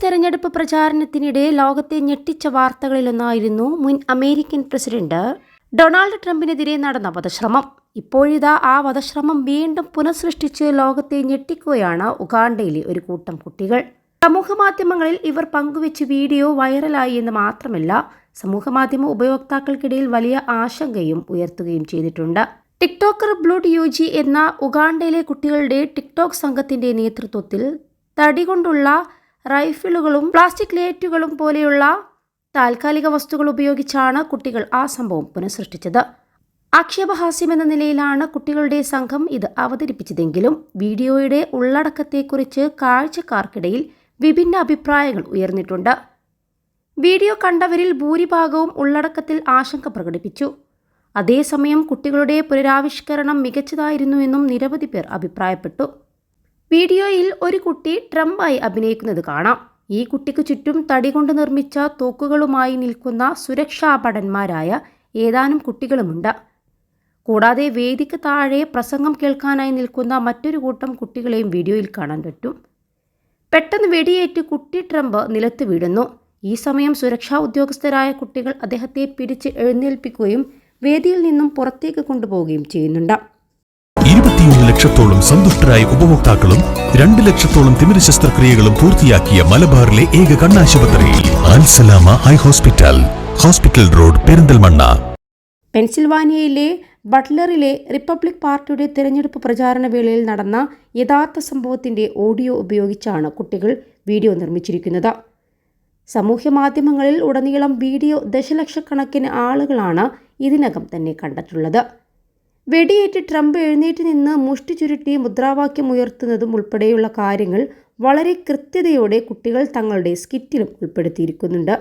തെരഞ്ഞെടുപ്പ് പ്രചാരണത്തിനിടെ ലോകത്തെ ഞെട്ടിച്ച വാർത്തകളിലൊന്നായിരുന്നു മുൻ അമേരിക്കൻ പ്രസിഡന്റ് ഡൊണാൾഡ് ട്രംപിനെതിരെ നടന്ന വധശ്രമം. ഇപ്പോഴിതാ ആ വധശ്രമം വീണ്ടും പുനഃസൃഷ്ടിച്ച് ലോകത്തെ ഞെട്ടിക്കുകയാണ് ഉഗാണ്ടയിലെ ഒരു കൂട്ടം കുട്ടികൾ. സമൂഹമാധ്യമങ്ങളിൽ ഇവർ പങ്കുവെച്ച വീഡിയോ വൈറലായി എന്ന് മാത്രമല്ല, സമൂഹമാധ്യമ ഉപയോക്താക്കൾക്കിടയിൽ വലിയ ആശങ്കയും ഉയർത്തുകയും ചെയ്തിട്ടുണ്ട്. ടിക്ടോക്കർ ബ്ലൂഡ് യുജി എന്ന ഉഗാണ്ടയിലെ കുട്ടികളുടെ ടിക്ടോക്ക് സംഘത്തിന്റെ നേതൃത്വത്തിൽ തടികൊണ്ടുള്ള റൈഫിളുകളും പ്ലാസ്റ്റിക് ലേറ്റുകളും പോലെയുള്ള താൽക്കാലിക വസ്തുക്കൾ ഉപയോഗിച്ചാണ് കുട്ടികൾ ആ സംഭവം പുനഃസൃഷ്ടിച്ചത്. ആക്ഷേപഹാസ്യമെന്ന നിലയിലാണ് കുട്ടികളുടെ സംഘം ഇത് അവതരിപ്പിച്ചതെങ്കിലും വീഡിയോയുടെ ഉള്ളടക്കത്തെക്കുറിച്ച് കാഴ്ചക്കാർക്കിടയിൽ വിഭിന്ന അഭിപ്രായങ്ങൾ ഉയർന്നിട്ടുണ്ട്. വീഡിയോ കണ്ടവരിൽ ഭൂരിഭാഗവും ഉള്ളടക്കത്തിൽ ആശങ്ക പ്രകടിപ്പിച്ചു. അതേസമയം കുട്ടികളുടെ പുനരാവിഷ്കരണം മികച്ചതായിരുന്നുവെന്നും നിരവധി പേർ അഭിപ്രായപ്പെട്ടു. വീഡിയോയിൽ ഒരു കുട്ടി ട്രംപായി അഭിനയിക്കുന്നത് കാണാം. ഈ കുട്ടിക്ക് ചുറ്റും തടി കൊണ്ട് നിർമ്മിച്ച തോക്കുകളുമായി നിൽക്കുന്ന സുരക്ഷാ ഭടന്മാരായ ഏതാനും കുട്ടികളുമുണ്ട്. കൂടാതെ വേദിക്ക് താഴെ പ്രസംഗം കേൾക്കാനായി നിൽക്കുന്ന മറ്റൊരു കൂട്ടം കുട്ടികളെയും വീഡിയോയിൽ കാണാൻ പറ്റും. പെട്ടെന്ന് വെടിയേറ്റ് കുട്ടി ട്രംപ് നിലത്ത് വീഴുന്നു. ഈ സമയം സുരക്ഷാ ഉദ്യോഗസ്ഥരായ കുട്ടികൾ അദ്ദേഹത്തെ പിടിച്ച് എഴുന്നേൽപ്പിക്കുകയും വേദിയിൽ നിന്നും പുറത്തേക്ക് കൊണ്ടുപോവുകയും ചെയ്യുന്നുണ്ട്. 21 ലക്ഷത്തോളം സന്തുഷ്ടരായ ഉപഭോക്താക്കളും 2 ലക്ഷത്തോളം തിമിര ശസ്ത്രക്രിയകളും പൂർത്തിയാക്കിയ മലബാറിലെ ഏക കണ്ണാശുപത്രി Alsalama eye hospital, hospital road, Perinthalmanna. പെൻസിൽവാനിയയിലെ ബട്ട്ലറിലെ റിപ്പബ്ലിക് പാർട്ടിയുടെ തെരഞ്ഞെടുപ്പ് പ്രചാരണ വേളയിൽ നടന്ന യഥാർത്ഥ സംഭവത്തിന്റെ ഓഡിയോ ഉപയോഗിച്ചാണ് കുട്ടികൾ വീഡിയോ നിർമ്മിച്ചിരിക്കുന്നത്. സമൂഹമാധ്യമങ്ങളിൽ ഉടനീളം വീഡിയോ ദശലക്ഷക്കണക്കിന് ആളുകളാണ് ഇതിനകം തന്നെ കണ്ടിട്ടുള്ളത്. വെടിയേറ്റ് ട്രംപ് എഴുന്നേറ്റ് നിന്ന് മുഷ്ടി ചുരുട്ടി മുദ്രാവാക്യം ഉയർത്തുന്നതും ഉൾപ്പെടെയുള്ള കാര്യങ്ങൾ വളരെ കൃത്യതയോടെ കുട്ടികൾ തങ്ങളുടെ സ്കിറ്റിലും ഉൾപ്പെടുത്തിയിരിക്കുന്നുണ്ട്.